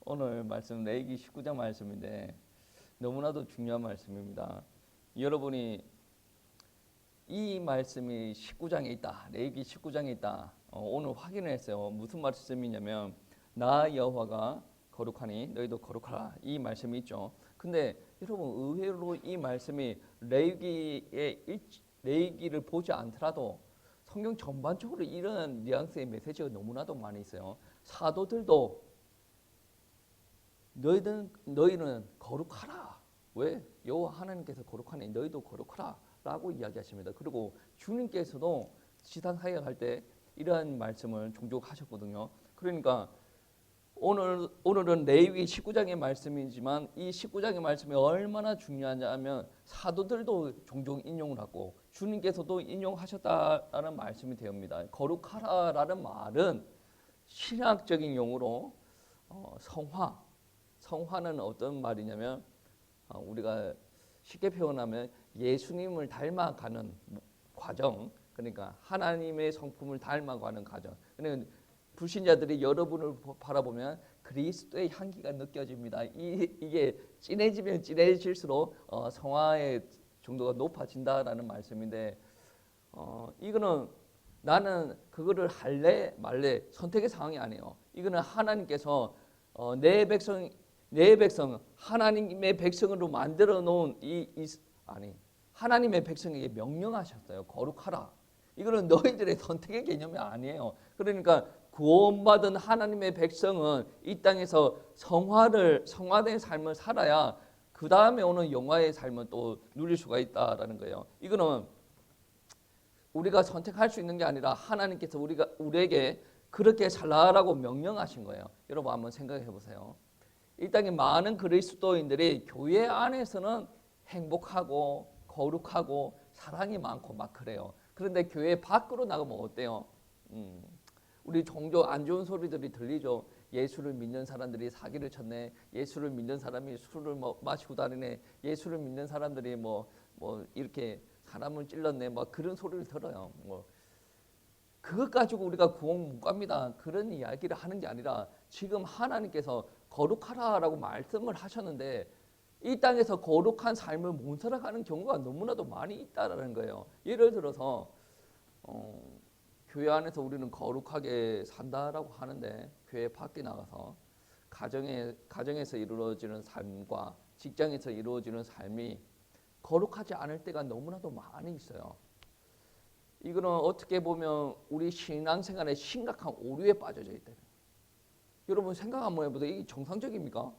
오늘 말씀 레위기 19장 말씀인데 너무나도 중요한 말씀입니다. 여러분이 이 말씀이 19장에 있다. 레위기 19장에 있다. 오늘 확인했어요. 무슨 말씀이냐면 나 여호와가 거룩하니 너희도 거룩하라. 이 말씀이 있죠. 근데 여러분 의외로 이 말씀이 레위기를 보지 않더라도 성경 전반적으로 이런 뉘앙스의 메시지가 너무나도 많이 있어요. 사도들도 너희는 거룩하라. 왜? 여호와 하나님께서 거룩하니 너희도 거룩하라 라고 이야기하십니다. 그리고 주님께서도 지상 사역할 때 이러한 말씀을 종종 하셨거든요. 그러니까 오늘은 레위기 19장의 말씀이지만 이 19장의 말씀이 얼마나 중요하냐면 사도들도 종종 인용을 하고 주님께서도 인용하셨다라는 말씀이 되옵니다. 거룩하라라는 말은 신학적인 용어로 성화는 어떤 말이냐면 우리가 쉽게 표현하면 예수님을 닮아가는 과정, 그러니까 하나님의 성품을 닮아가는 과정. 그러니까 불신자들이 여러분을 바라보면 그리스도의 향기가 느껴집니다. 이게 진해지면 진해질수록 성화의 정도가 높아진다라는 말씀인데 이거는 나는 그거를 할래 말래 선택의 상황이 아니에요. 이거는 하나님께서 내 백성 하나님의 백성으로 만들어 놓은 하나님의 백성에게 명령하셨어요. 거룩하라. 이거는 너희들의 선택의 개념이 아니에요. 그러니까 구원받은 하나님의 백성은 이 땅에서 성화된 삶을 살아야 그 다음에 오는 영화의 삶을 또 누릴 수가 있다라는 거예요. 이거는 우리가 선택할 수 있는 게 아니라 하나님께서 우리에게 그렇게 살라라고 명령하신 거예요. 여러분 한번 생각해 보세요. 이 땅에 많은 그리스도인들이 교회 안에서는 행복하고 거룩하고 사랑이 많고 막 그래요. 그런데 교회 밖으로 나가면 어때요? 우리 종종 안 좋은 소리들이 들리죠. 예수를 믿는 사람들이 사기를 쳤네. 예수를 믿는 사람이 술을 마시고 다니네. 예수를 믿는 사람들이 뭐 이렇게 사람을 찔렀네. 막 그런 소리를 들어요. 그것 가지고 우리가 구원 못 갑니다. 그런 이야기를 하는 게 아니라 지금 하나님께서 거룩하라라고 말씀을 하셨는데 이 땅에서 거룩한 삶을 못 살아가는 경우가 너무나도 많이 있다라는 거예요. 예를 들어서 교회 안에서 우리는 거룩하게 산다라고 하는데 교회 밖에 나가서 가정에서 이루어지는 삶과 직장에서 이루어지는 삶이 거룩하지 않을 때가 너무나도 많이 있어요. 이거는 어떻게 보면 우리 신앙생활에 심각한 오류에 빠져져 있다. 여러분 생각 한번 해보세요. 이게 정상적입니까?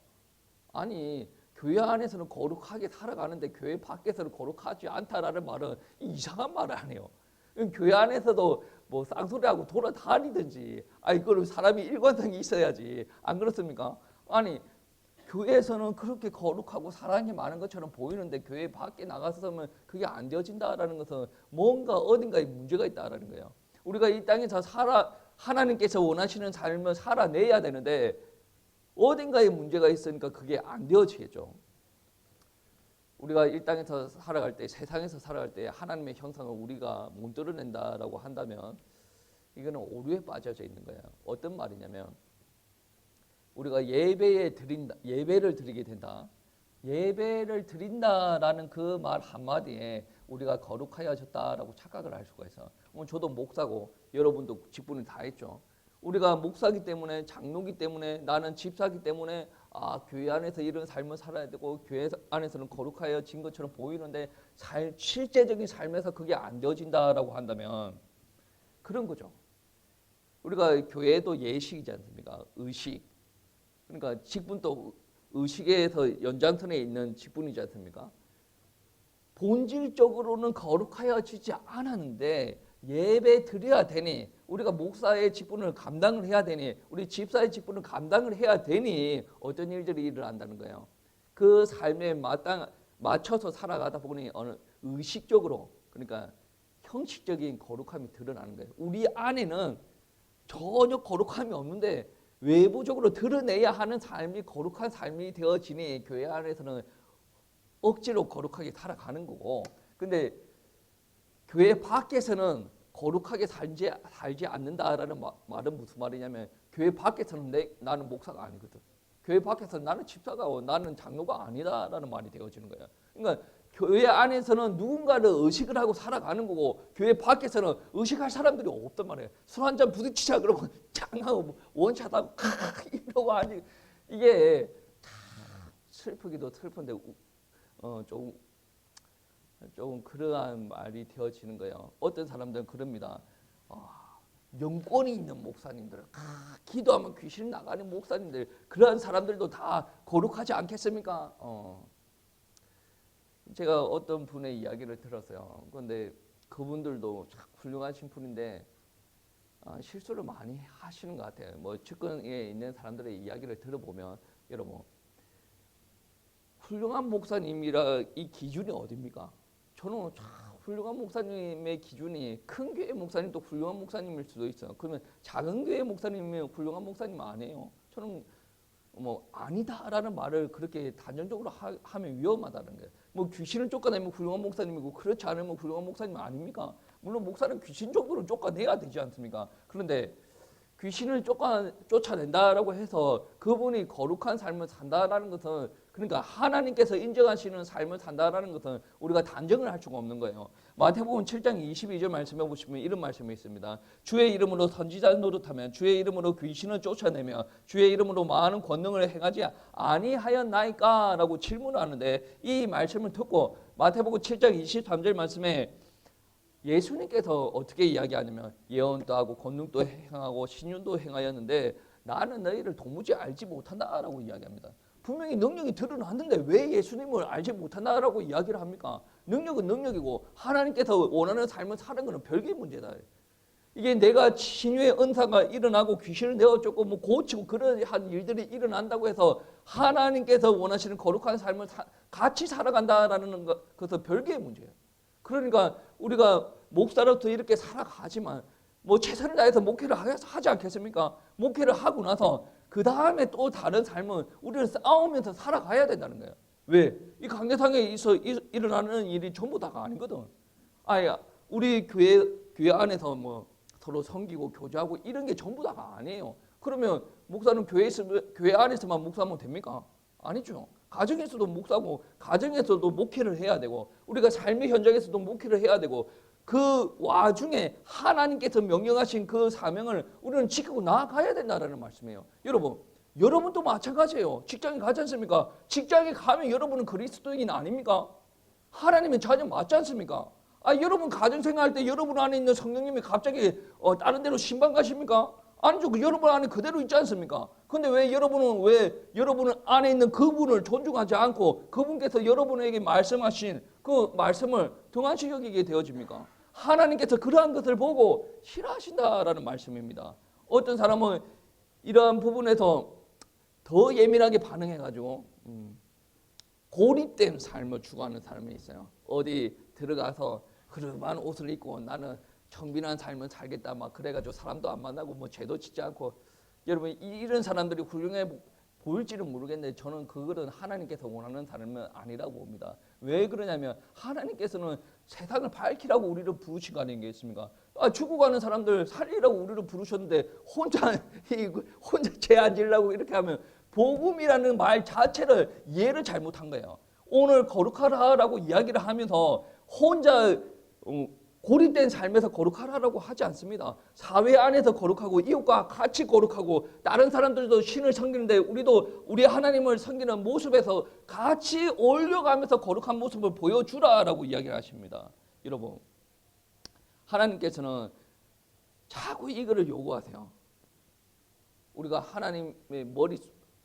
아니 교회 안에서는 거룩하게 살아가는데 교회 밖에서는 거룩하지 않다라는 말은 이상한 말 아니에요. 교회 안에서도 뭐 쌍소리하고 돌아다니든지 이거를 사람이 일관성이 있어야지. 안 그렇습니까? 아니 교회에서는 그렇게 거룩하고 사랑이 많은 것처럼 보이는데 교회 밖에 나가서면 그게 안 되어진다라는 것은 뭔가 어딘가에 문제가 있다라는 거예요. 우리가 이 땅에서 하나님께서 원하시는 삶을 살아내야 되는데 어딘가에 문제가 있으니까 그게 안 되어지겠죠. 우리가 이 땅에서 살아갈 때, 세상에서 살아갈 때 하나님의 형상을 우리가 못 드러낸다라고 한다면 이거는 오류에 빠져져 있는 거예요. 어떤 말이냐면 우리가 예배를 드리게 된다. 예배를 드린다라는 그 말 한마디에 우리가 거룩하여졌다라고 착각을 할 수가 있어요. 저도 목사고 여러분도 직분을 다 했죠. 우리가 목사기 때문에 장로기 때문에 나는 집사기 때문에 교회 안에서 이런 삶을 살아야 되고 교회 안에서는 거룩하여진 것처럼 보이는데 실제적인 삶에서 그게 안 되어진다라고 한다면 그런 거죠. 우리가 교회도 예식이지 않습니까? 의식. 그러니까 직분도 의식에서 연장선에 있는 직분이지 않습니까? 본질적으로는 거룩하여지지 않았는데 예배 드려야 되니 우리가 목사의 직분을 감당을 해야 되니 우리 집사의 직분을 감당을 해야 되니 어떤 일들이 일어난다는 거예요. 그 삶에 맞춰서 살아가다 보니 어느 의식적으로 그러니까 형식적인 거룩함이 드러나는 거예요. 우리 안에는 전혀 거룩함이 없는데 외부적으로 드러내야 하는 삶이 거룩한 삶이 되어지니 교회 안에서는 억지로 거룩하게 살아가는 거고 근데 교회 밖에서는 거룩하게 살지 않는다라는 말은 무슨 말이냐면 교회 밖에서는 나는 목사가 아니거든. 교회 밖에서 나는 집사가 나는 장로가 아니다라는 말이 되어지는 거예요. 그러니까 교회 안에서는 누군가를 의식을 하고 살아가는 거고 교회 밖에서는 의식할 사람들이 없단 말이에요. 술 한잔 부딪히자 그러면 짱하고 원샷하고 이러고 하니 이게 참 슬프기도 슬픈데 조금 그러한 말이 되어지는 거예요. 어떤 사람들은 그럽니다. 영권이 있는 목사님들, 기도하면 귀신 나가는 목사님들, 그러한 사람들도 다 거룩하지 않겠습니까? 제가 어떤 분의 이야기를 들었어요. 그런데 그분들도 참 훌륭하신 분인데 실수를 많이 하시는 것 같아요. 뭐 측근에 있는 사람들의 이야기를 들어보면 여러분 훌륭한 목사님이라 이 기준이 어디입니까? 저는 참 훌륭한 목사님의 기준이 큰 교회 목사님도 훌륭한 목사님일 수도 있어요. 그러면 작은 교회 목사님이면 훌륭한 목사님 아니에요. 저는 뭐 아니다라는 말을 그렇게 단정적으로 하면 위험하다는 거예요. 뭐 귀신을 쫓아내면 훌륭한 목사님이고 그렇지 않으면 훌륭한 목사님 아닙니까? 물론 목사는 귀신 정도는 쫓아내야 되지 않습니까? 그런데 귀신을 쫓아낸다라고 해서 그분이 거룩한 삶을 산다라는 것은 그러니까 하나님께서 인정하시는 삶을 산다라는 것은 우리가 단정을 할 수가 없는 거예요. 마태복음 7장 22절 말씀해 보시면 이런 말씀이 있습니다. 주의 이름으로 선지자 노릇하며 주의 이름으로 귀신을 쫓아내며 주의 이름으로 많은 권능을 행하지 아니하였나이까? 라고 질문하는데 이 말씀을 듣고 마태복음 7장 23절 말씀에 예수님께서 어떻게 이야기하냐면 예언도 하고 권능도 행하고 신윤도 행하였는데 나는 너희를 도무지 알지 못한다라고 이야기합니다. 분명히 능력이 드러났는데 왜 예수님을 알지 못한다라고 이야기를 합니까? 능력은 능력이고 하나님께서 원하는 삶을 사는 것은 별개의 문제다. 이게 내가 신유의 은사가 일어나고 귀신을 내어쫓고 뭐 고치고 그러한 일들이 일어난다고 해서 하나님께서 원하시는 거룩한 삶을 같이 살아간다라는 것은 별개의 문제예요. 그러니까 우리가 목사로부터 이렇게 살아가지만 뭐 최선을 다해서 목회를 하지 않겠습니까? 목회를 하고 나서 그 다음에 또 다른 삶은 우리는 싸우면서 살아가야 된다는 거예요. 왜? 이 강대상에 일어나는 일이 전부 다가 아니거든. 우리 교회 안에서 뭐 서로 섬기고 교제하고 이런 게 전부 다가 아니에요. 그러면 목사는 교회 안에서만 목사하면 됩니까? 아니죠. 가정에서도 목사고 가정에서도 목회를 해야 되고 우리가 삶의 현장에서도 목회를 해야 되고 그 와중에 하나님께서 명령하신 그 사명을 우리는 지키고 나아가야 된다는 말씀이에요. 여러분도 마찬가지예요. 직장에 가지 않습니까? 직장에 가면 여러분은 그리스도인 아닙니까? 하나님의 자녀 맞지 않습니까? 여러분 가정생활할 때 여러분 안에 있는 성령님이 갑자기 다른 데로 신방 가십니까? 아니죠. 여러분 안에 그대로 있지 않습니까? 근데 왜 여러분 안에 있는 그분을 존중하지 않고 그분께서 여러분에게 말씀하신 그 말씀을 등한시 여기게 되어집니까? 하나님께서 그러한 것을 보고 싫어하신다라는 말씀입니다. 어떤 사람은 이러한 부분에서 더 예민하게 반응해가지고 고립된 삶을 추구하는 사람이 있어요. 어디 들어가서 그름한 옷을 입고 나는 청빈한 삶을 살겠다 막 그래가지고 사람도 안 만나고 뭐 죄도 짓지 않고 여러분 이런 사람들이 훌륭해 보일지는 모르겠는데 저는 그거는 하나님께서 원하는 삶은 아니라고 봅니다. 왜 그러냐면 하나님께서는 세상을 밝히라고 우리를 부르신 거 아니겠습니까? 죽어가는 사람들 살리라고 우리를 부르셨는데 혼자 죄 안 지으려고 이렇게 하면 복음이라는 말 자체를 이해를 잘못한 거예요. 오늘 거룩하라라고 이야기를 하면서 혼자 고립된 삶에서 거룩하라고 하지 않습니다. 사회 안에서 거룩하고 이웃과 같이 거룩하고 다른 사람들도 신을 섬기는데 우리도 우리 하나님을 섬기는 모습에서 같이 어울려가면서 거룩한 모습을 보여주라라고 이야기를 하십니다. 여러분 하나님께서는 자꾸 이거를 요구하세요. 우리가 하나님의 머리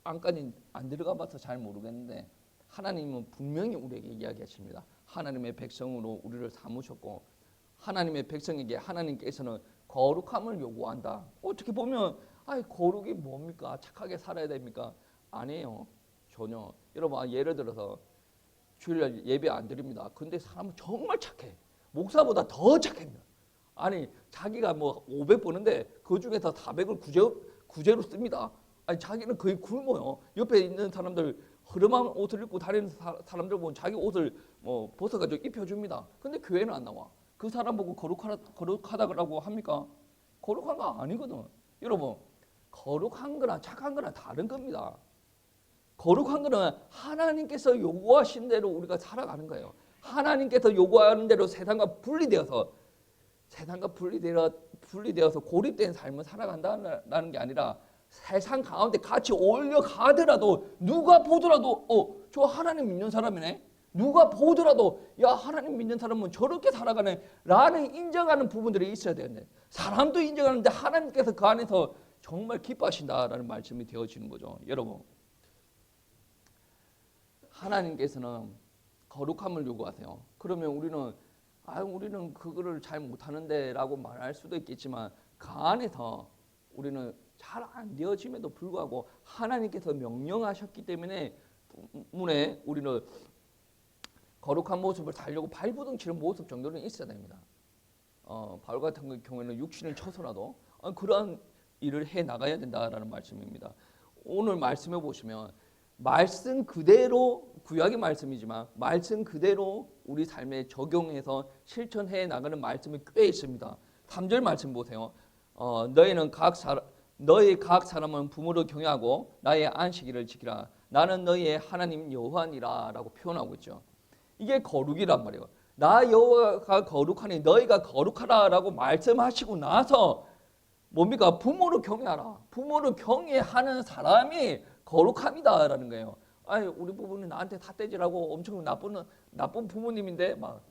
안까지 안 들어가 봐서 잘 모르겠는데 하나님은 분명히 우리에게 이야기하십니다. 하나님의 백성으로 우리를 삼으셨고 하나님의 백성에게 하나님께서는 거룩함을 요구한다. 어떻게 보면 거룩이 뭡니까? 착하게 살아야 됩니까? 아니에요. 전혀. 여러분 예를 들어서 주일날 예배 안 드립니다. 근데 사람은 정말 착해. 목사보다 더 착합니다. 자기가 뭐 500 버는데 그 중에서 400을 구제로 씁니다. 자기는 거의 굶어요. 옆에 있는 사람들 흐름한 옷을 입고 다니는 사람들 보면 자기 옷을 뭐 벗어가지고 입혀줍니다. 근데 교회는 안 나와. 그 사람 보고 거룩하다고 합니까? 거룩한 거 아니거든. 여러분 거룩한 거나 착한 거나 다른 겁니다. 거룩한 거는 하나님께서 요구하신 대로 우리가 살아가는 거예요. 하나님께서 요구하는 대로 세상과 분리되어서 고립된 삶을 살아간다는 게 아니라 세상 가운데 같이 어울려 가더라도 누가 보더라도 저 하나님 믿는 사람이네. 누가 보더라도 야 하나님 믿는 사람은 저렇게 살아가네 라는 인정하는 부분들이 있어야 되는데 사람도 인정하는데 하나님께서 그 안에서 정말 기뻐하신다라는 말씀이 되어지는 거죠. 여러분, 하나님께서는 거룩함을 요구하세요. 그러면 우리는 그거를 잘 못하는데 라고 말할 수도 있겠지만 그 안에서 우리는 잘 안 되어짐에도 불구하고 하나님께서 명령하셨기 때문에 우리는 거룩한 모습을 살려고 발부둥치는 모습 정도는 있어야 됩니다. 바울 같은 경우에는 육신을 쳐서라도 그러한 일을 해 나가야 된다라는 말씀입니다. 오늘 말씀해 보시면 말씀 그대로 구약의 말씀이지만 말씀 그대로 우리 삶에 적용해서 실천해 나가는 말씀이 꽤 있습니다. 3절 말씀 보세요. 너희 각 사람은 부모를 경외하고 나의 안식일을 지키라. 나는 너희의 하나님 여호와니라 라고 표현하고 있죠. 이게 거룩이란 말이에요. 나 여호와가 거룩하니 너희가 거룩하라 라고 말씀하시고 나서 뭡니까? 부모를 경외하라. 부모를 경외하는 사람이 거룩함이다 라는 거예요. 아니 우리 부모는 나한테 삿대질하고 엄청 나쁜 부모님인데 막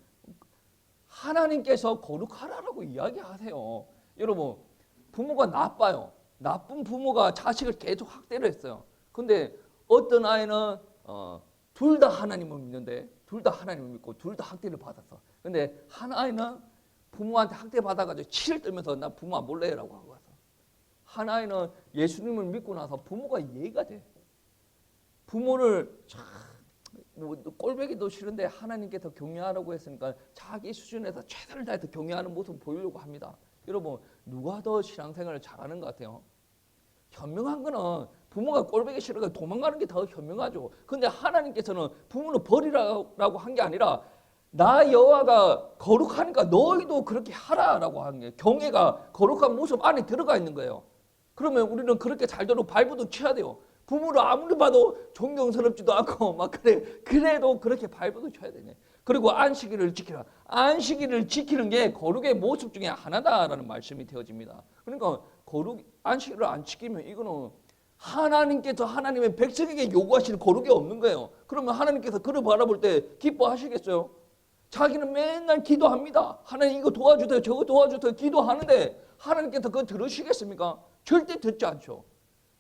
하나님께서 거룩하라라고 이야기하세요. 여러분, 부모가 나빠요. 나쁜 부모가 자식을 계속 학대를 했어요. 근데 어떤 아이는 둘 다 하나님을 믿는데 둘 다 하나님을 믿고 둘 다 학대를 받았어. 근데 한 아이는 부모한테 학대 받아가지고 치를 떨면서 나 부모 안 볼래라고 하고 왔어. 한 아이는 예수님을 믿고 나서 부모가 이해가 돼. 부모를 꼴보기도 싫은데 하나님께서 경외하라고 했으니까 자기 수준에서 최선을 다해서 경외하는 모습을 보이려고 합니다. 여러분, 누가 더 신앙생활을 잘하는 것 같아요? 현명한 거는 부모가 꼴보기 싫으니까 도망가는 게 더 현명하죠. 근데 하나님께서는 부모를 버리라고 한 게 아니라 나 여호와가 거룩하니까 너희도 그렇게 하라라고 한 게 경외가 거룩한 모습 안에 들어가 있는 거예요. 그러면 우리는 그렇게 살도록 발부둥 쳐야 돼요. 부모를 아무리 봐도 존경스럽지도 않고 막 그래도 그렇게 발부둥 쳐야 되네. 그리고 안식일을 지키라. 안식일을 지키는 게 거룩의 모습 중에 하나다라는 말씀이 되어집니다. 그러니까 안식일을 안 지키면 이거는 하나님께서 하나님의 백성에게 요구하시는 거룩이 없는 거예요. 그러면 하나님께서 그를 바라볼 때 기뻐하시겠어요? 자기는 맨날 기도합니다. 하나님 이거 도와주세요, 저거 도와주세요 기도하는데 하나님께서 그거 들으시겠습니까? 절대 듣지 않죠.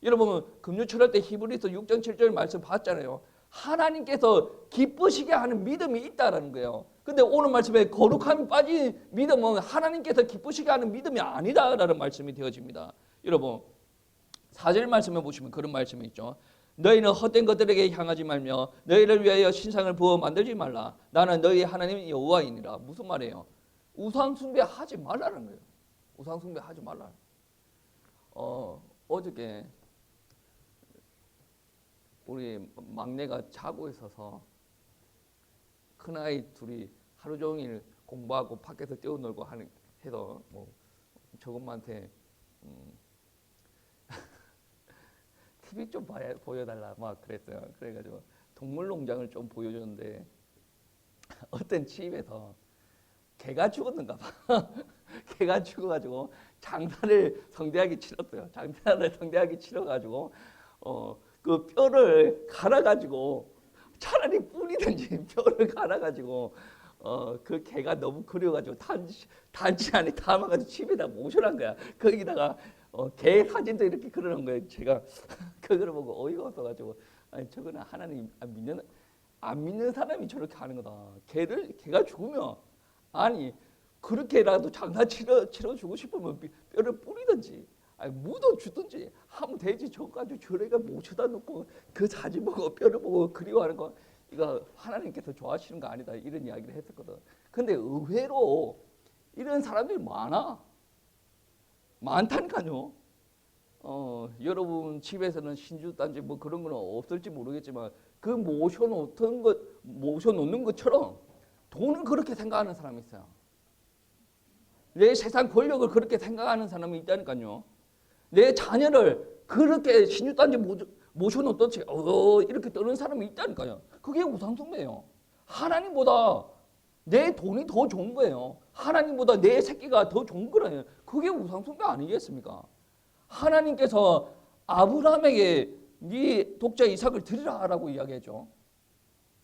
여러분, 금요철 때 히브리서 6장 7절 말씀 봤잖아요. 하나님께서 기쁘시게 하는 믿음이 있다라는 거예요. 근데 오늘 말씀에 거룩함이 빠진 믿음은 하나님께서 기쁘시게 하는 믿음이 아니다라는 말씀이 되어집니다. 여러분, 4절 말씀에 보시면 그런 말씀이 있죠. 너희는 헛된 것들에게 향하지 말며 너희를 위하여 신상을 부어 만들지 말라. 나는 너희 하나님 여호와이니라. 무슨 말이에요? 우상 숭배하지 말라는 거예요. 우상 숭배하지 말라. 어저께 우리 막내가 자고 있어서 큰아이 둘이 하루 종일 공부하고 밖에서 뛰어놀고 해서 뭐 저것만한테 TV 좀 보여달라 막 그랬어요. 그래가지고 동물농장을 좀 보여줬는데 어떤 집에서 개가 죽었는가 봐. 개가 죽어가지고 장사를 성대하게 치렀어요. 장사를 성대하게 치러가지고 그 뼈를 갈아가지고 차라리 뿌리든지 뼈를 갈아가지고 그 개가 너무 그려가지고 단지 안에 담아가지고 집에다 모셔놓은 거야. 거기다가 개 사진도 이렇게 그려놓은 거예요. 제가 그걸 보고 어이가 없어가지고 아니 저거는 하나님 안 믿는 사람이 저렇게 하는 거다. 개가 죽으면 아니 그렇게라도 장사 치러주고 싶으면 뼈를 뿌리든지 아니 묻어 주든지 하면 되지. 저까지 저래가 모셔다 놓고 그 사진 보고 뼈를 보고 그리워하는 거 이거 하나님께서 좋아하시는 거 아니다 이런 이야기를 했었거든. 근데 의외로 이런 사람들이 많다니까요. 여러분 집에서는 신주단지 뭐 그런 거는 없을지 모르겠지만 그 모셔놓는 것처럼 돈을 그렇게 생각하는 사람이 있어요. 내 세상 권력을 그렇게 생각하는 사람이 있다니까요. 내 자녀를 그렇게 신유단지 모셔놓던 채 이렇게 떠는 사람이 있다니까요. 그게 우상숭배예요. 하나님보다 내 돈이 더 좋은 거예요. 하나님보다 내 새끼가 더 좋은 거예요. 그게 우상숭배 아니겠습니까? 하나님께서 아브라함에게 네 독자 이삭을 드리라라고 이야기했죠.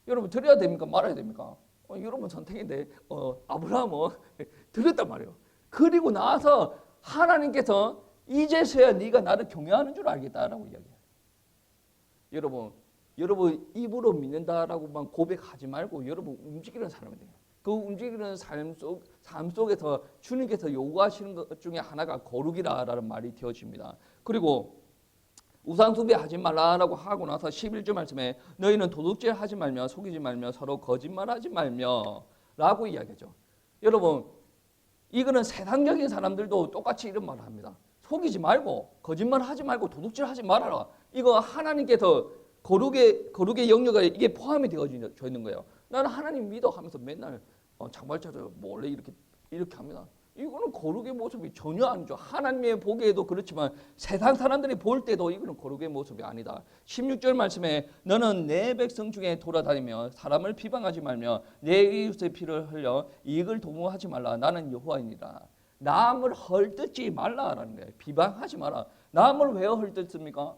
여러분 드려야 됩니까? 말아야 됩니까? 여러분 선택인데 아브라함은 드렸단 말이에요. 그리고 나서 하나님께서 이제서야 네가 나를 경외하는 줄 알겠다라고 이야기해요. 여러분 입으로 믿는다라고만 고백하지 말고 여러분 움직이는 사람이 돼요. 그 움직이는 삶 속에서 주님께서 요구하시는 것 중에 하나가 거룩이라는 말이 되어집니다. 그리고 우상숭배 하지 말라라고 하고 나서 11절 말씀에 너희는 도둑질 하지 말며 속이지 말며 서로 거짓말하지 말며 라고 이야기하죠. 여러분 이거는 세상적인 사람들도 똑같이 이런 말을 합니다. 속이지 말고 거짓말하지 말고 도둑질 하지 말아라. 이거 하나님께서 거룩의 영역에 이게 포함이 되어져 있는 거예요. 나는 하나님 믿어 하면서 맨날 장발차려 몰래 이렇게 합니다. 이거는 거룩의 모습이 전혀 아니죠. 하나님의 보기에도 그렇지만 세상 사람들이 볼 때도 이거는 거룩의 모습이 아니다. 16절 말씀에 너는 내 백성 중에 돌아다니며 사람을 비방하지 말며 내 이웃의 피를 흘려 이익을 도모하지 말라. 나는 여호와이니라. 남을 헐뜯지 말라라는 거예요. 비방하지 마라. 남을 왜 헐뜯습니까?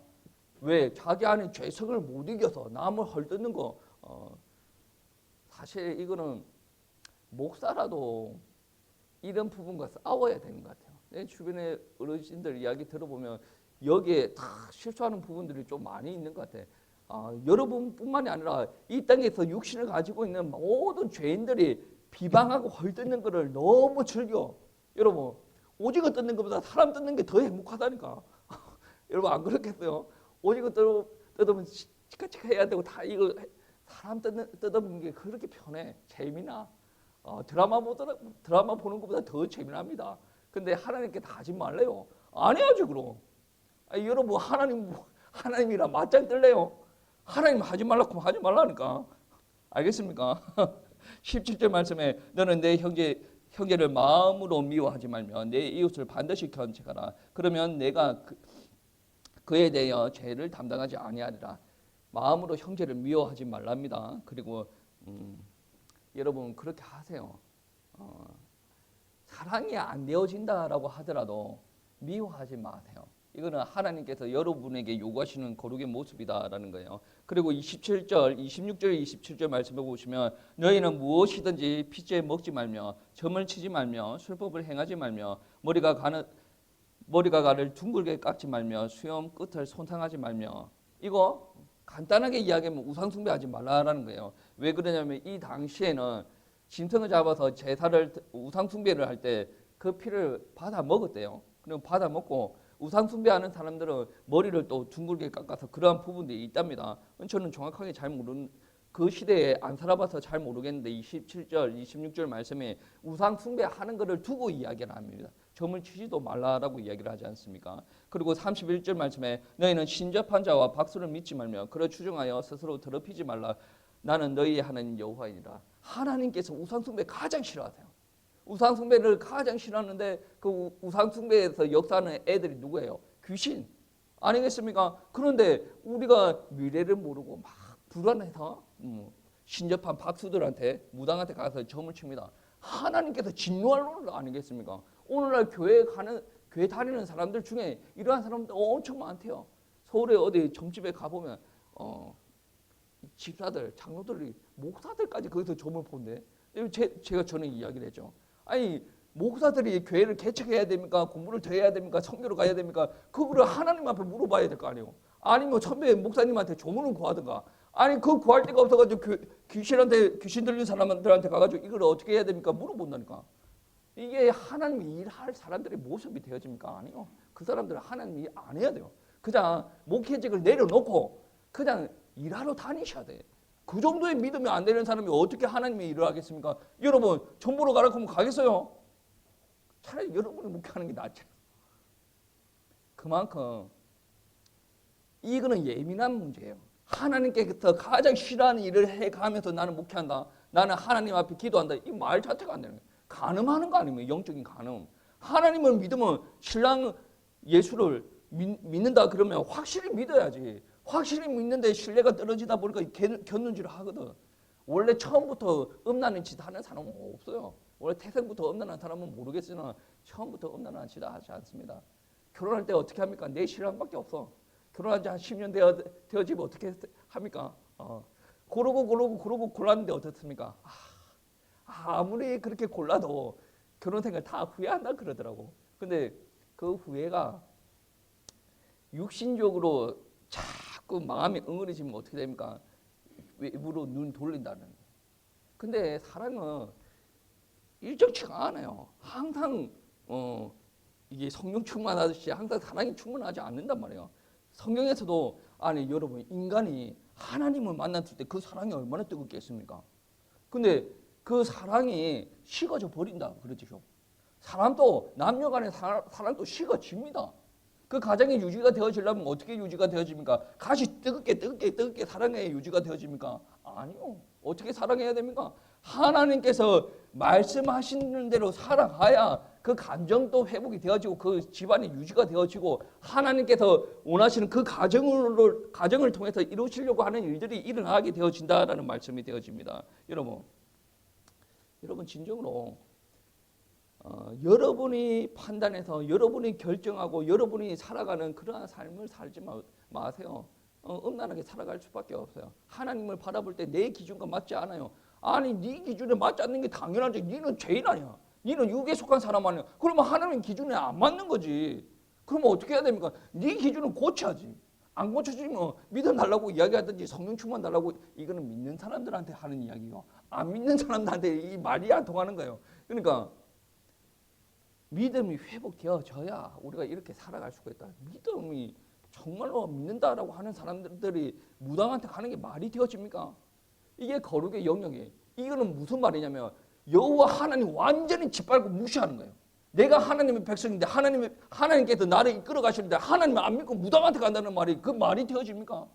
왜? 자기 안에 죄성을 못 이겨서 남을 헐뜯는 거 사실 이거는 목사라도 이런 부분과 싸워야 되는 것 같아요. 내 주변의 어르신들 이야기 들어보면 여기에 다 실수하는 부분들이 좀 많이 있는 것 같아요. 여러분뿐만이 아니라 이 땅에서 육신을 가지고 있는 모든 죄인들이 비방하고 헐뜯는 것을 너무 즐겨. 여러분 오징어 뜯는 것보다 사람 뜯는 게 더 행복하다니까. 여러분 안 그렇겠어요? 오징어 뜯으면 치카치카 해야 되고 다 이거 사람 뜯는 게 그렇게 편해. 재미나. 드라마 보는 것보다 더 재미납니다. 근데 하나님께 다 하지 말래요. 안 해야죠 그럼. 여러분 하나님이랑 맞짱 뜰래요? 하나님 하지 말라고 하면 하지 말라니까. 알겠습니까? 17절 말씀에 너는 내 형제를 마음으로 미워하지 말며 내 이웃을 반드시 견책하라. 그러면 내가 그에 대하여 죄를 담당하지 아니하리라. 마음으로 형제를 미워하지 말랍니다. 그리고 여러분 그렇게 하세요. 사랑이 안 되어진다라고 하더라도 미워하지 마세요. 이거는 하나님께서 여러분에게 요구하시는 거룩의 모습이다라는 거예요. 그리고 26절, 27절 말씀해 보시면 너희는 무엇이든지 핏째 먹지 말며 점을 치지 말며 술법을 행하지 말며 머리가 가를 둥글게 깎지 말며 수염 끝을 손상하지 말며 이거 간단하게 이야기하면 우상숭배하지 말라라는 거예요. 왜 그러냐면 이 당시에는 짐승을 잡아서 제사를 우상숭배를 할 때 그 피를 받아 먹었대요. 그리고 받아 먹고 우상숭배하는 사람들은 머리를 또 둥글게 깎아서 그러한 부분들이 있답니다. 저는 정확하게 잘 모르는 그 시대에 안 살아봐서 잘 모르겠는데 27절, 26절 말씀에 우상숭배하는 것을 두고 이야기를 합니다. 점을 치지도 말라라고 이야기를 하지 않습니까? 그리고 31절 말씀에 너희는 신접한 자와 박수를 믿지 말며 그를 추종하여 스스로 더럽히지 말라. 나는 너희의 하나님 여호와이니라. 하나님께서 우상숭배 가장 싫어하세요. 우상숭배를 가장 싫어하는데 그 우상숭배에서 역사하는 애들이 누구예요? 귀신 아니겠습니까? 그런데 우리가 미래를 모르고 막 불안해서 신접한 박수들한테 무당한테 가서 점을 칩니다. 하나님께서 진노할 노릇 아니겠습니까? 오늘날 교회 다니는 사람들 중에 이러한 사람들 엄청 많대요. 서울에 어디 점집에 가보면 집사들, 장로들이 목사들까지 거기서 점을 본대. 제가 저는 이야기를 했죠. 아니 목사들이 교회를 개척해야 됩니까? 공부를 더 해야 됩니까? 선교를 가야 됩니까? 그거를 하나님 앞에 물어봐야 될 거 아니에요. 아니면 선배 목사님한테 조문을 구하든가. 아니 그 구할 데가 없어가지고 귀신 들린 사람들한테 가가지고 이걸 어떻게 해야 됩니까? 물어본다니까. 이게 하나님이 일할 사람들의 모습이 되어집니까? 아니요. 그 사람들은 하나님이 일 안 해야 돼요. 그냥 목회직을 내려놓고 그냥 일하러 다니셔야 돼. 그 정도의 믿음이 안 되는 사람이 어떻게 하나님의 일을 하겠습니까? 여러분 전보러 가라고 하면 가겠어요? 차라리 여러분이 목회하는 게 낫잖아요. 그만큼 이거는 예민한 문제예요. 하나님께서 가장 싫어하는 일을 해가면서 나는 목회한다. 나는 하나님 앞에 기도한다. 이 말 자체가 안 되는 거예요. 간음하는 거 아니면 영적인 간음. 하나님을 믿으면 신랑 예수를 믿는다 그러면 확실히 믿어야지. 확실히 믿는데 신뢰가 떨어지다 보니까 곁눈질을 하거든. 원래 처음부터 음란한 짓 하는 사람은 없어요. 원래 태생부터 음란한 사람은 모르겠으나 처음부터 음란한 짓 하지 않습니다. 결혼할 때 어떻게 합니까? 내 신랑밖에 없어. 결혼한 지 한 10년 되어지면 어떻게 합니까? 고르고 골랐는데 어떻습니까? 아무리 그렇게 골라도 결혼 생활 다 후회한다 그러더라고. 근데 그 후회가 육신적으로 자꾸 마음이 응어리지면 어떻게 됩니까? 외부로 눈 돌린다는. 근데 사랑은 일정치가 않아요. 항상 이게 성령 충만하듯이 항상 사랑이 충만하지 않는단 말이에요. 성경에서도 아니 여러분 인간이 하나님을 만났을 때 그 사랑이 얼마나 뜨겁겠습니까? 근데 그 사랑이 식어져 버린다 그러죠. 사람도 남녀간의 사랑도 식어집니다. 그 가정이 유지가 되어지려면 어떻게 유지가 되어집니까? 같이 뜨겁게 사랑해야 유지가 되어집니까? 아니요. 어떻게 사랑해야 됩니까? 하나님께서 말씀하시는 대로 살아가야 그 감정도 회복이 되어지고 그 집안이 유지가 되어지고 하나님께서 원하시는 그 가정을 통해서 이루시려고 하는 일들이 일어나게 되어진다라는 말씀이 되어집니다. 여러분 진정으로 여러분이 판단해서 여러분이 결정하고 여러분이 살아가는 그러한 삶을 살지 마세요. 음란하게 살아갈 수밖에 없어요. 하나님을 바라볼 때 내 기준과 맞지 않아요. 아니 네 기준에 맞지 않는 게 당연하지. 네는 죄인 아니야. 네는 육에 속한 사람 아니야. 그러면 하나님 기준에 안 맞는 거지. 그러면 어떻게 해야 됩니까? 네 기준은 고쳐야지. 안 고쳐지면 믿음 달라고 이야기하든지 성령 충만 달라고 이거는 믿는 사람들한테 하는 이야기고 안 믿는 사람들한테 이 말이 안 통하는 거예요. 그러니까 믿음이 회복되어져야 우리가 이렇게 살아갈 수가 있다. 믿음이 정말로 믿는다라고 하는 사람들이 무당한테 가는 게 말이 되어집니까? 이게 거룩의 영역이에요. 이거는 무슨 말이냐면 여호와 하나님 완전히 짓밟고 무시하는 거예요. 내가 하나님의 백성인데 하나님께서 나를 이끌어 가시는데 하나님을 안 믿고 무당한테 간다는 말이 그 말이 되어집니까?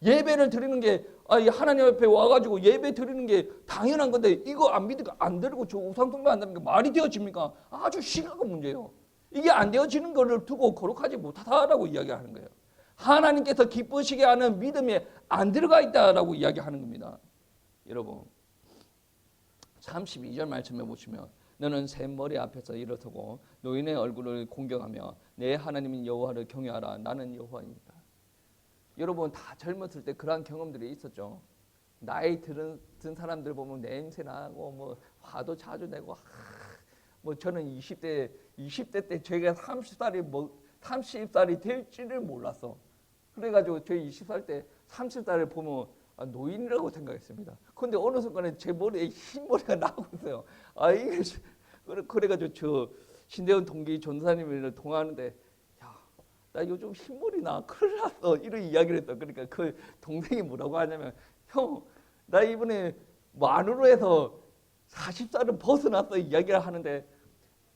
예배를 드리는 게 하나님 앞에 와가지고 예배 드리는 게 당연한 건데 이거 안 믿고 안 드리고 저 우상 숭배한다는 게 말이 되어집니까? 아주 심각한 문제예요. 이게 안 되어지는 것을 두고 거룩하지 못하다라고 이야기하는 거예요. 하나님께서 기쁘시게 하는 믿음에 안 들어가 있다라고 이야기하는 겁니다. 여러분 32절 말씀해 보시면 너는 샘머리 앞에서 일어서고 노인의 얼굴을 공경하며 내 하나님인 여호와를 경외하라. 나는 여호와입니다. 여러분 다 젊었을 때 그러한 경험들이 있었죠. 나이 든 사람들 보면 냄새 나고 뭐 화도 자주 내고 뭐 저는 20대 때 제가 30살이 될지를 몰랐어. 그래가지고 저희 20살 때 30살을 보면 노인이라고 생각했습니다. 그런데 어느 순간에 제 머리에 흰머리가 나고 있어요. 이게 그래가지고 저 신대원 동기 전사님이랑 통화하는데 나 요즘 흰머리 나 큰일 났어 이런 이야기를 했어. 그러니까 그 동생이 뭐라고 하냐면 형 나 이번에 만으로 해서 40살은 벗어났어 이야기를 하는데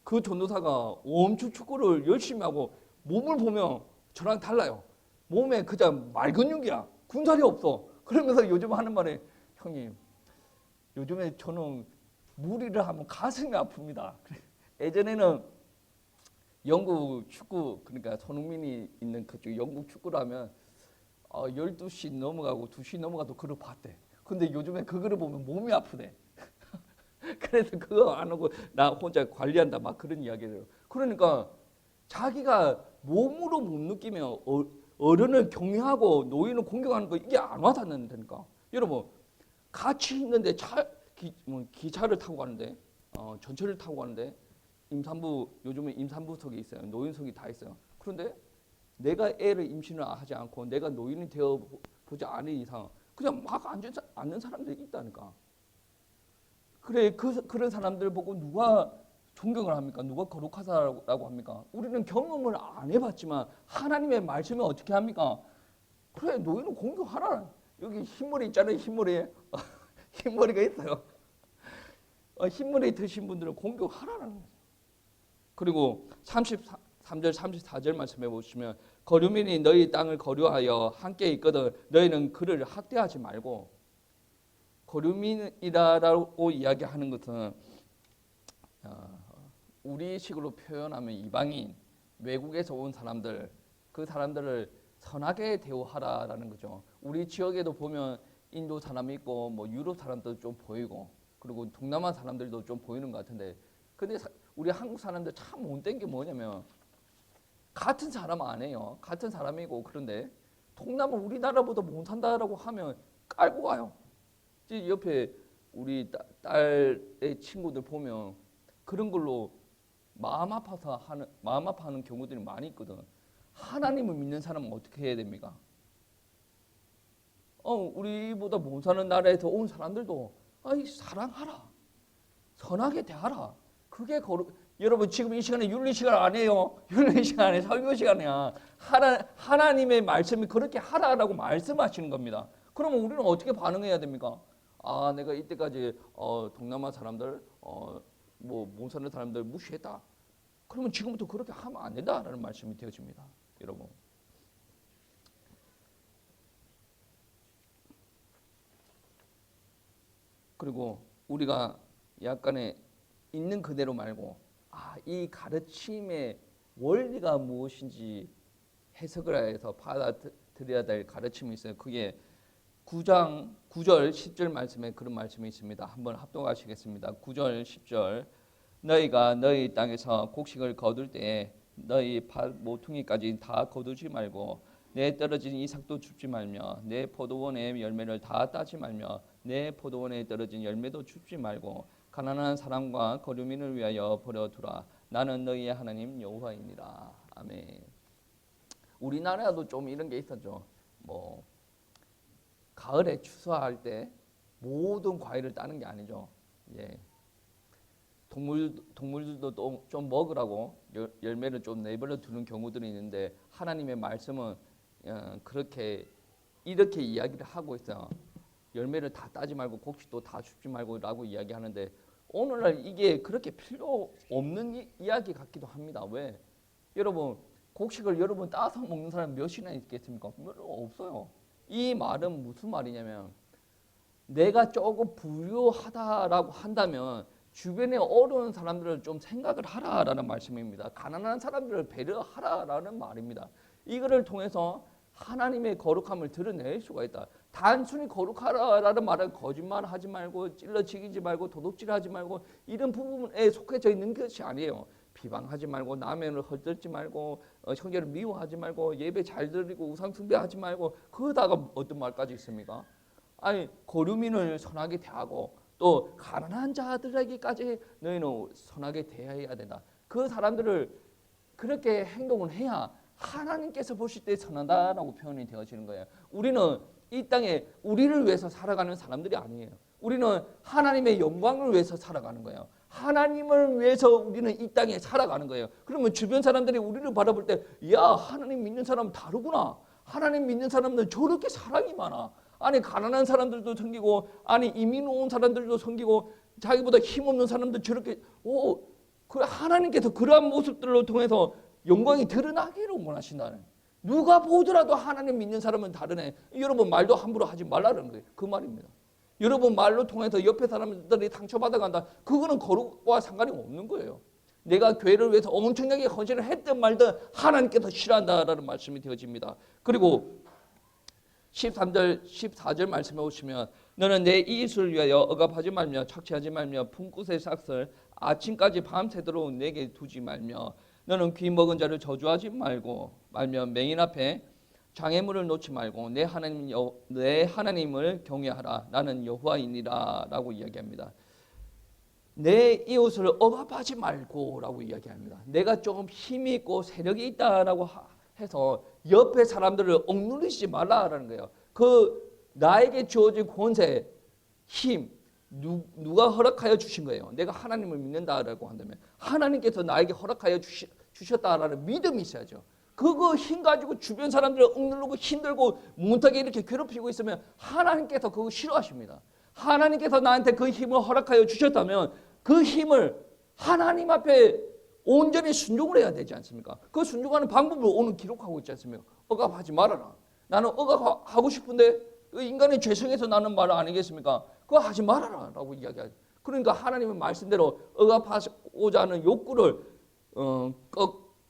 그 전도사가 엄청 축구를 열심히 하고 몸을 보면 저랑 달라요. 몸에 그냥 말 근육이야. 군살이 없어. 그러면서 요즘 하는 말에 형님 요즘에 저는 무리를 하면 가슴이 아픕니다. 예전에는 영국 축구 그러니까 손흥민이 있는 그쪽 영국 축구를 하면 12시 넘어가고 2시 넘어가도 그걸 봤대. 근데 요즘에 그거를 보면 몸이 아프대. 그래서 그거 안 하고 나 혼자 관리한다 막 그런 이야기를 해요. 그러니까 자기가 몸으로 못 느끼면 어른을 경외하고 노인을 공경하는 거 이게 안 와닿는다니까. 여러분 같이 있는데 기차를 타고 가는데 전철을 타고 가는데 임산부 요즘에 임산부석이 있어요. 노인석이 다 있어요. 그런데 내가 애를 임신을 하지 않고 내가 노인이 되어 보지 않은 이상 그냥 막 앉는 사람들이 있다니까. 그래 그런 사람들 보고 누가 존경을 합니까? 누가 거룩하다라고 합니까? 우리는 경험을 안 해봤지만 하나님의 말씀을 어떻게 합니까? 그래 노인은 공경하라. 여기 흰머리 있잖아요. 흰머리에 흰머리가 있어요. 흰머리 드신 분들은 공경하라는 거예요. 그리고 33절 34절 말씀해 보시면 거류민이 너희 땅을 거류하여 함께 있거든 너희는 그를 학대하지 말고. 거류민이라고 이야기하는 것은 우리식으로 표현하면 이방인 외국에서 온 사람들 그 사람들을 선하게 대우하라라는 거죠. 우리 지역에도 보면 인도 사람이 있고 뭐 유럽 사람도 좀 보이고 그리고 동남아 사람들도 좀 보이는 것 같은데, 근데 우리 한국 사람들 참 못된 게 뭐냐면 같은 사람 아니에요. 같은 사람이고 그런데 동남아 우리나라보다 못한다라고 하면 깔고 가요. 옆에 우리 딸의 친구들 보면 그런 걸로 마음 아파하는 경우들이 많이 있거든. 하나님을 믿는 사람은 어떻게 해야 됩니까? 우리보다 못 사는 나라에서 온 사람들도 사랑하라, 선하게 대하라. 그게 여러분 지금 이 시간에 윤리 시간 아니에요. 윤리 시간에 설교 시간이야. 하나님의 말씀이 그렇게 하라라고 말씀하시는 겁니다. 그러면 우리는 어떻게 반응해야 됩니까? 내가 이때까지 동남아 사람들 못 사는 사람들 무시했다. 그러면 지금부터 그렇게 하면 안 된다라는 말씀이 되어집니다. 여러분. 그리고 우리가 약간의 있는 그대로 말고 이 가르침의 원리가 무엇인지 해석을 해서 받아들여야 될 가르침이 있어요. 그게 9장 9절 10절 말씀에 그런 말씀이 있습니다. 한번 합독하시겠습니다. 9절 10절 너희가 너희 땅에서 곡식을 거둘 때에 너희 밭 모퉁이까지 다 거두지 말고 내 떨어진 이삭도 줍지 말며 내 포도원의 열매를 다 따지 말며 내 포도원에 떨어진 열매도 줍지 말고 가난한 사람과 거류민을 위하여 버려두라. 나는 너희의 하나님 여호와이니라. 아멘. 우리나라도 좀 이런 게 있었죠. 뭐 가을에 추수할 때 모든 과일을 따는 게 아니죠. 예. 동물들도 좀 먹으라고 열매를 좀 내버려 두는 경우들이 있는데 하나님의 말씀은 이렇게 이야기를 하고 있어요. 열매를 다 따지 말고 곡식도 다 줍지 말고라고 이야기하는데 오늘날 이게 그렇게 필요 없는 이야기 같기도 합니다. 왜? 여러분 곡식을 여러분 따서 먹는 사람 몇이나 있겠습니까? 별로 없어요. 이 말은 무슨 말이냐면 내가 조금 부유하다라고 한다면 주변에 어려운 사람들을 좀 생각을 하라라는 말씀입니다. 가난한 사람들을 배려하라라는 말입니다. 이거를 통해서 하나님의 거룩함을 드러낼 수가 있다. 단순히 거룩하라라는 말은 거짓말하지 말고 찔러치기지 말고 도둑질하지 말고 이런 부분에 속해져 있는 것이 아니에요. 비방하지 말고 남을 헐뜯지 말고 형제를 미워하지 말고 예배 잘 드리고 우상 숭배하지 말고 그러다가 어떤 말까지 있습니까? 거류민을 선하게 대하고 또 가난한 자들에게까지 너희는 선하게 대해야 된다. 그 사람들을 그렇게 행동을 해야 하나님께서 보실 때 선하다라고 표현이 되어지는 거예요. 우리는 이 땅에 우리를 위해서 살아가는 사람들이 아니에요. 우리는 하나님의 영광을 위해서 살아가는 거예요. 하나님을 위해서 우리는 이 땅에 살아가는 거예요. 그러면 주변 사람들이 우리를 바라볼 때 하나님 믿는 사람은 다르구나. 하나님 믿는 사람은 저렇게 사랑이 많아. 가난한 사람들도 섬기고 이민 온 사람들도 섬기고 자기보다 힘없는 사람들 저렇게 하나님께서 그러한 모습들로 통해서 영광이 드러나기를 원하신다는. 누가 보더라도 하나님 믿는 사람은 다르네. 여러분 말도 함부로 하지 말라는 거예요. 그 말입니다. 여러분 말로 통해서 옆에 사람들이 상처받아간다. 그거는 거룩과 상관이 없는 거예요. 내가 교회를 위해서 엄청나게 헌신을 했든 말든 하나님께서 싫어한다라는 말씀이 되어집니다. 그리고 13절 14절 말씀에 오시면 너는 내 이웃을 위하여 억압하지 말며 착취하지 말며 품꾼의 삭을 아침까지 밤새도록 내게 두지 말며 너는 귀 먹은 자를 저주하지 말며 맹인 앞에 장애물을 놓지 말고 내 하나님을 경외하라. 나는 여호와이니라 라고 이야기합니다. 내 이웃을 억압하지 말고 라고 이야기합니다. 내가 조금 힘이 있고 세력이 있다라고 해서 옆에 사람들을 억누르지 말라라는 거예요. 나에게 주어진 권세, 힘, 누가 허락하여 주신 거예요? 내가 하나님을 믿는다라고 한다면 하나님께서 나에게 허락하여 주셨다라는 믿음이 있어야죠. 그거 힘 가지고 주변 사람들을 억누르고 힘들고 못하게 이렇게 괴롭히고 있으면 하나님께서 그거 싫어하십니다. 하나님께서 나한테 그 힘을 허락하여 주셨다면 그 힘을 하나님 앞에 온전히 순종을 해야 되지 않습니까? 그 순종하는 방법을 오늘 기록하고 있지 않습니까? 억압하지 말아라. 나는 억압하고 싶은데 인간의 죄성에서 나는 말 아니겠습니까? 그거 하지 말아라 라고 이야기하죠. 그러니까 하나님의 말씀대로 억압하고자 하는 욕구를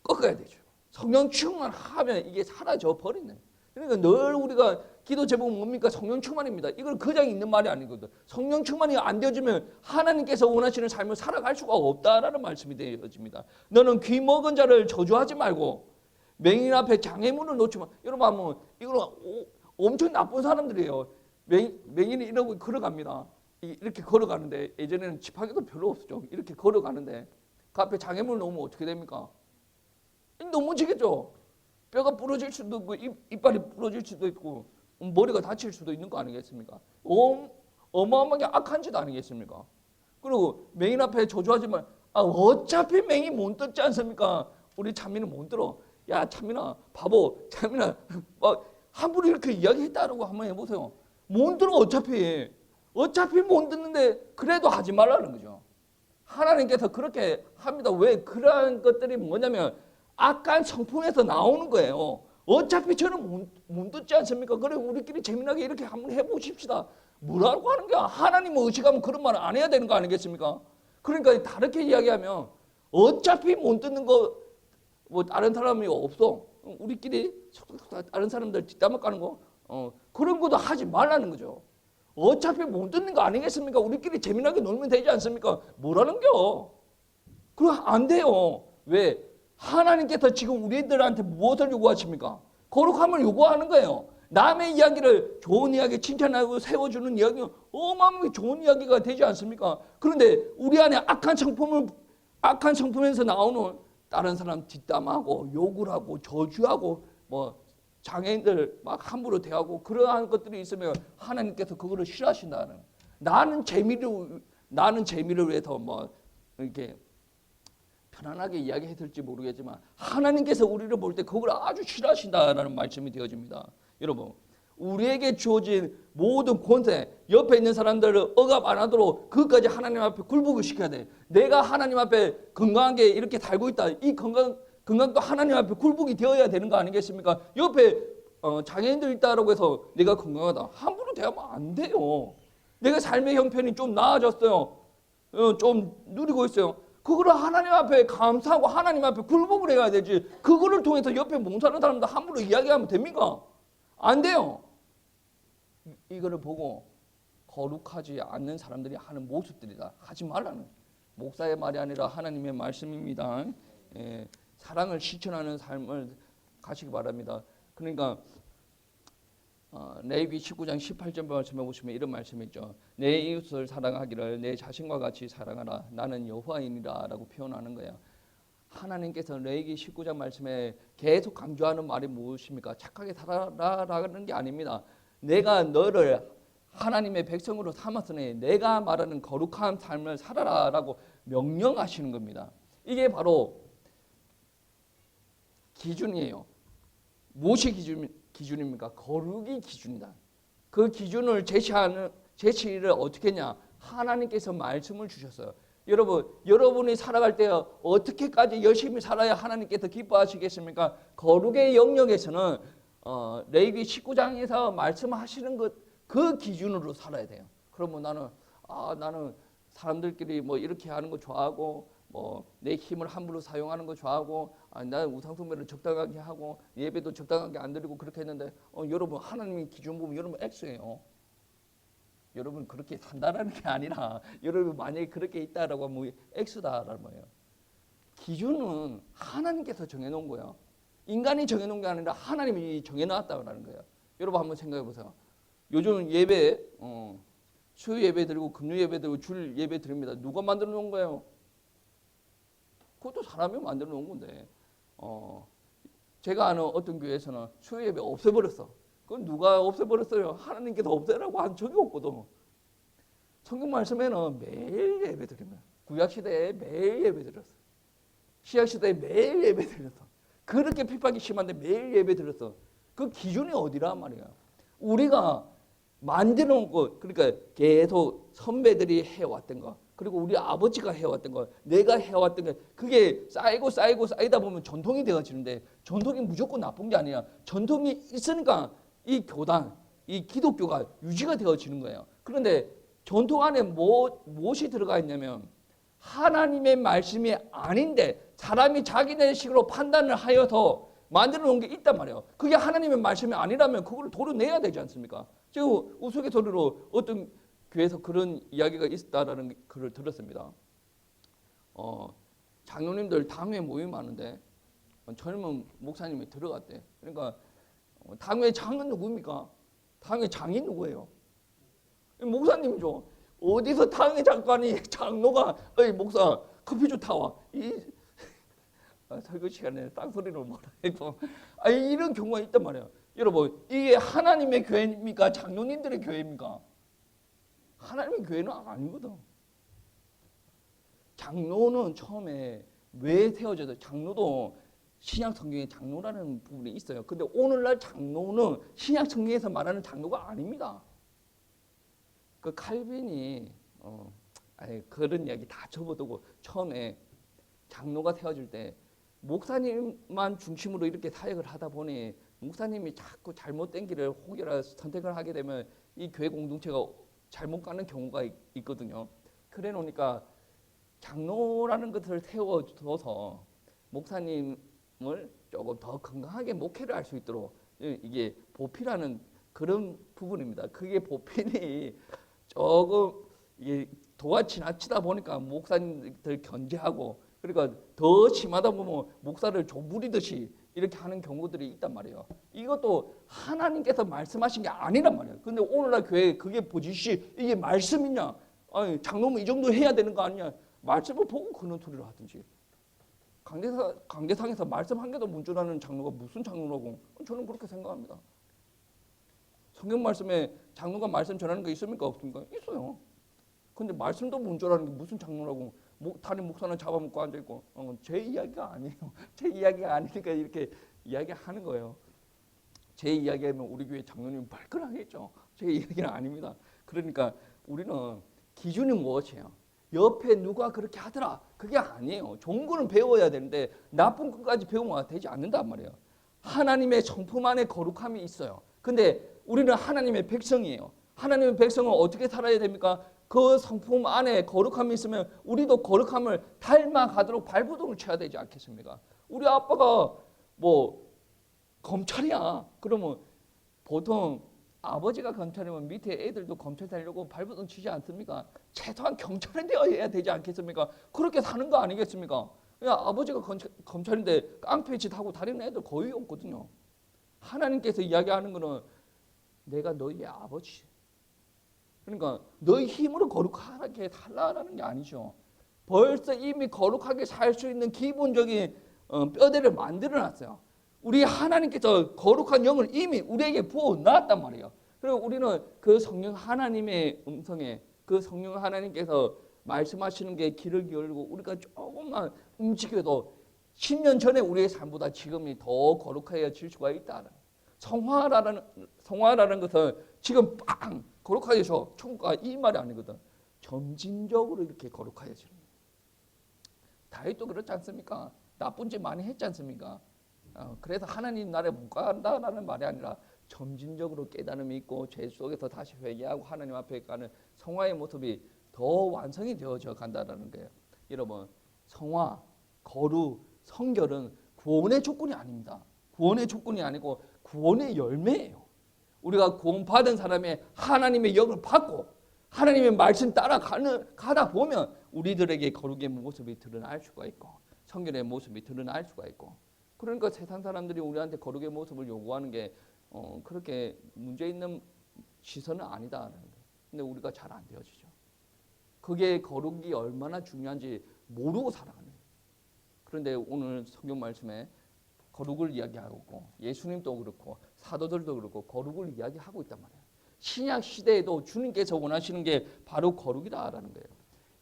꺾어야 되죠. 성령 충만하면 이게 사라져 버리네. 그러니까 늘 우리가 기도 제목은 뭡니까? 성령 충만입니다. 이걸 그냥 있는 말이 아니거든. 성령 충만이 안 되어지면 하나님께서 원하시는 삶을 살아갈 수가 없다라는 말씀이 되어집니다. 너는 귀 먹은 자를 저주하지 말고 맹인 앞에 장애물을 놓지 마. 여러분 한번 이거는 엄청 나쁜 사람들이에요. 맹인이 이러고 걸어갑니다. 이렇게 걸어가는데 예전에는 지팡이도 별로 없었죠. 이렇게 걸어가는데 그 앞에 장애물 놓으면 어떻게 됩니까? 넘어지겠죠. 뼈가 부러질 수도 있고 이빨이 부러질 수도 있고 머리가 다칠 수도 있는 거 아니겠습니까? 어마어마하게 악한 짓 아니겠습니까? 그리고 맹인 앞에 저주하지만 어차피 맹인 못 듣지 않습니까? 우리 찬민은 못 들어. 야 찬민아 바보 찬민아 막 함부로 이렇게 이야기했다라고 한번 해보세요. 못 들어. 어차피 못 듣는데 그래도 하지 말라는 거죠. 하나님께서 그렇게 합니다. 왜? 그러한 것들이 뭐냐면 악한 성품에서 나오는 거예요. 어차피 저는 못 듣지 않습니까? 그래 우리끼리 재미나게 이렇게 한번 해보십시다. 뭐라고 하는 거야? 하나님을 의식하면 그런 말을 안 해야 되는 거 아니겠습니까? 그러니까 다르게 이야기하면 어차피 못 듣는 거 뭐 다른 사람이 없어. 우리끼리 다른 사람들 뒷담화 까는 거 그런 것도 하지 말라는 거죠. 어차피 못 듣는 거 아니겠습니까? 우리끼리 재미나게 놀면 되지 않습니까? 뭐라는 겨? 그럼 안 돼요. 왜? 하나님께서 지금 우리들한테 무엇을 요구하십니까? 거룩함을 요구하는 거예요. 남의 이야기를 좋은 이야기 칭찬하고 세워주는 이야기는 어마어마하게 좋은 이야기가 되지 않습니까? 그런데 우리 안에 악한 성품에서 나오는 다른 사람 뒷담하고 욕을 하고 저주하고 뭐 장애인들 막 함부로 대하고 그러한 것들이 있으면 하나님께서 그거를 싫어하신다는. 나는 재미를 위해서 뭐 이렇게 편안하게 이야기해드릴지 모르겠지만 하나님께서 우리를 볼 때 그걸 아주 싫어하신다라는 말씀이 되어집니다. 여러분 우리에게 주어진 모든 권세 옆에 있는 사람들을 억압 안 하도록 그것까지 하나님 앞에 굴복을 시켜야 돼. 내가 하나님 앞에 건강하게 이렇게 살고 있다. 이 건강도 하나님 앞에 굴복이 되어야 되는 거 아니겠습니까? 옆에 장애인들 있다라고 해서 내가 건강하다. 함부로 대하면 안 돼요. 내가 삶의 형편이 좀 나아졌어요. 좀 누리고 있어요. 그거를 하나님 앞에 감사하고 하나님 앞에 굴복을 해야 되지. 그거를 통해서 옆에 몽사하는 사람들 함부로 이야기하면 됩니까? 안 돼요. 이거를 보고 거룩하지 않는 사람들이 하는 모습들이다. 하지 말라는 목사의 말이 아니라 하나님의 말씀입니다. 사랑을 실천하는 삶을 가시기 바랍니다. 그러니까 레위기 19장 18절 말씀해 보시면 이런 말씀이 있죠. 내 이웃을 사랑하기를 내 자신과 같이 사랑하라. 나는 여호와이니라 라고 표현하는 거예요. 하나님께서 레위기 19장 말씀에 계속 강조하는 말이 무엇입니까? 착하게 살아라라는 게 아닙니다. 내가 너를 하나님의 백성으로 삼았으니 내가 말하는 거룩한 삶을 살아라라고 명령하시는 겁니다. 이게 바로 기준이에요. 무엇이 기준입니까? 거룩이 기준이다. 그 기준을 제시를 어떻게 했냐? 하나님께서 말씀을 주셨어요. 여러분이 살아갈 때 어떻게까지 열심히 살아야 하나님께서 기뻐하시겠습니까? 거룩의 영역에서는 레위기 19장에서 말씀하시는 그 기준으로 살아야 돼요. 그러면 나는 사람들끼리 뭐 이렇게 하는 거 좋아하고 뭐 내 힘을 함부로 사용하는 거 좋아하고 나는 우상숭배를 적당하게 하고 예배도 적당하게 안 드리고 그렇게 했는데 여러분 하나님의 기준 보면 여러분 X예요. 여러분 그렇게 산다라는 게 아니라 여러분 만약에 그렇게 있다라고 하면 X다라는 거예요. 기준은 하나님께서 정해놓은 거예요. 인간이 정해놓은 게 아니라 하나님이 정해놨다는 거예요. 여러분 한번 생각해 보세요. 요즘 예배 수요 예배 드리고 금요 예배 드리고 주일 예배 드립니다. 누가 만들어 놓은 거예요? 그것도 사람이 만들어 놓은 건데 제가 아는 어떤 교회에서는 수요 예배 없애버렸어. 그건 누가 없애버렸어요? 하나님께서 없애라고 한 적이 없거든. 성경 말씀에는 매일 예배 드립니다. 구약시대에 매일 예배 드렸어. 신약시대에 매일 예배 드렸어. 그렇게 핍박이 심한데 매일 예배 드렸어. 그 기준이 어디란 말이야. 우리가 만들어 놓은 거, 그러니까 계속 선배들이 해왔던 거, 그리고 우리 아버지가 해왔던 거, 내가 해왔던 거, 그게 쌓이다 보면 전통이 되어지는데 전통이 무조건 나쁜 게 아니라 전통이 있으니까 이 교단, 이 기독교가 유지가 되어지는 거예요. 그런데 전통 안에 무엇이 들어가 있냐면 하나님의 말씀이 아닌데 사람이 자기네 식으로 판단을 하여서 만들어 놓은 게 있단 말이에요. 그게 하나님의 말씀이 아니라면 그걸 도려내야 되지 않습니까? 지금 우스갯소리로 어떤 교회에서 그런 이야기가 있었다라는 글을 들었습니다. 장로님들 당회 모임이 많은데 젊은 목사님이 들어갔대. 그러니까 당회 장은 누구입니까? 당회 장이 누구예요? 목사님이죠. 어디서 당회 장관이 장로가 어이 목사 커피 좀 타와. 설교 시간에 딴소리를 뭐라 해도 이런 경우가 있단 말이에요. 여러분 이게 하나님의 교회입니까? 장로님들의 교회입니까? 하나님의 교회는 아니거든. 장로는 처음에 왜 세워져서 장로도 신약 성경에 장로라는 부분이 있어요. 근데 오늘날 장로는 신약 성경에서 말하는 장로가 아닙니다. 그 칼빈이 그런 이야기 다 접어두고 처음에 장로가 세워질 때 목사님만 중심으로 이렇게 사역을 하다 보니 목사님이 자꾸 잘못된 길을 혹여나 선택을 하게 되면 이 교회 공동체가 잘못 가는 경우가 있거든요. 그래 놓으니까 장로라는 것을 세워줘서 목사님을 조금 더 건강하게 목회를 할 수 있도록 이게 보필하는 그런 부분입니다. 그게 보필이 조금 이게 도가 지나치다 보니까 목사님들 견제하고 그러니까 더 심하다 보면 목사를 조부리듯이 이렇게 하는 경우들이 있단 말이에요. 이것도 하나님께서 말씀하신 게 아니란 말이에요. 근데 오늘날 교회에 그게 보지시 이게 말씀이냐? 아니, 장로면 이 정도 해야 되는 거 아니냐? 말씀을 보고 그런 소리를 하든지. 강대상에서 말씀 한 개도 못 전하는 장로가 무슨 장로라고? 저는 그렇게 생각합니다. 성경 말씀에 장로가 말씀 전하는 게 있습니까? 없습니까? 있어요. 근데 말씀도 못 전하는 게 무슨 장로라고? 담임 목사는 잡아먹고 앉아있고 제 이야기가 아니에요. 제 이야기가 아니니까 이렇게 이야기하는 거예요. 제 이야기하면 우리 교회 장로님 발끈하겠죠. 제 이야기는 아닙니다. 그러니까 우리는 기준이 무엇이에요? 옆에 누가 그렇게 하더라. 그게 아니에요. 좋은 거는 배워야 되는데 나쁜 것까지 배우면 되지 않는단 말이에요. 하나님의 성품 안에 거룩함이 있어요. 근데 우리는 하나님의 백성이에요. 하나님의 백성은 어떻게 살아야 됩니까? 그 성품 안에 거룩함이 있으면 우리도 거룩함을 닮아가도록 발버둥을 쳐야 되지 않겠습니까? 우리 아빠가 뭐 검찰이야. 그러면 보통 아버지가 검찰이면 밑에 애들도 검찰 되려고 발버둥 치지 않습니까? 최소한 경찰은 되어야 되지 않겠습니까? 그렇게 사는 거 아니겠습니까? 그냥 아버지가 검찰인데 깡패짓 하고 다니는 애들 거의 없거든요. 하나님께서 이야기하는 거는 내가 너희의 아버지. 그러니까 너희 힘으로 거룩하게 살라라는 게 아니죠. 벌써 이미 거룩하게 살 수 있는 기본적인 뼈대를 만들어놨어요. 우리 하나님께서 거룩한 영을 이미 우리에게 부어놨단 말이에요. 그리고 우리는 그 성령 하나님의 음성에 그 성령 하나님께서 말씀하시는 게 귀를 기울이고 우리가 조금만 움직여도 10년 전에 우리의 삶보다 지금이 더 거룩해질 수가 있다. 성화라는 것은 지금 빵 거룩하게서 천국가 이 말이 아니거든. 점진적으로 이렇게 거룩해지는 거예요. 다윗도 그렇지 않습니까? 나쁜 짓 많이 했지 않습니까? 그래서 하나님 나라에 못 간다라는 말이 아니라 점진적으로 깨달음이 있고 죄 속에서 다시 회개하고 하나님 앞에 가는 성화의 모습이 더 완성이 되어져 간다라는 거예요. 여러분, 성화, 거룩, 성결은 구원의 조건이 아닙니다. 구원의 조건이 아니고 구원의 열매예요. 우리가 구원받은 사람의 하나님의 영을 받고 하나님의 말씀 따라 가다 보면 우리들에게 거룩의 모습이 드러날 수가 있고 성결의 모습이 드러날 수가 있고 그러니까 세상 사람들이 우리한테 거룩의 모습을 요구하는 게 그렇게 문제 있는 시선은 아니다라는 거예요. 근데 우리가 잘 안 되어지죠. 그게 거룩이 얼마나 중요한지 모르고 살아가는 거예요. 그런데 오늘 성경 말씀에 거룩을 이야기하고 있고 예수님도 그렇고 사도들도 그렇고 거룩을 이야기하고 있단 말이에요. 신약 시대에도 주님께서 원하시는 게 바로 거룩이다라는 거예요.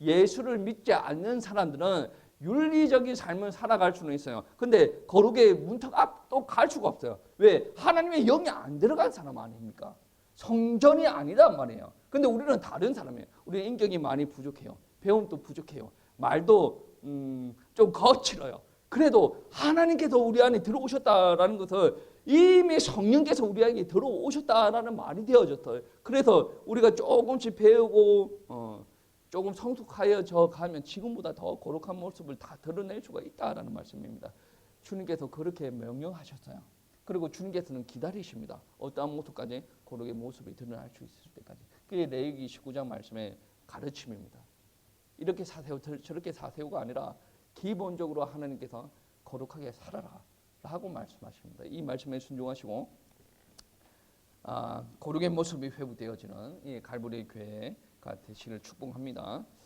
예수를 믿지 않는 사람들은 윤리적인 삶을 살아갈 수는 있어요. 근데 거룩의 문턱 앞도 갈 수가 없어요. 왜? 하나님의 영이 안 들어간 사람 아닙니까? 성전이 아니란 말이에요. 근데 우리는 다른 사람이에요. 우리는 인격이 많이 부족해요. 배움도 부족해요. 말도 좀 거칠어요. 그래도 하나님께서 우리 안에 들어오셨다라는 것을 이미 성령께서 우리에게 들어오셨다라는 말이 되어졌어요. 그래서 우리가 조금씩 배우고 조금 성숙하여져 가면 지금보다 더 거룩한 모습을 다 드러낼 수가 있다라는 말씀입니다. 주님께서 그렇게 명령하셨어요. 그리고 주님께서는 기다리십니다. 어떠한 모습까지 거룩의 모습이 드러날 수 있을 때까지. 그게 레위기 19장 말씀의 가르침입니다. 이렇게 사세요 저렇게 사세요가 아니라 기본적으로 하나님께서 거룩하게 살아라 라고 말씀하십니다. 이 말씀에 순종하시고 거룩의 모습이 회복되어지는 이 갈보리 교회가 되시기를 축복합니다.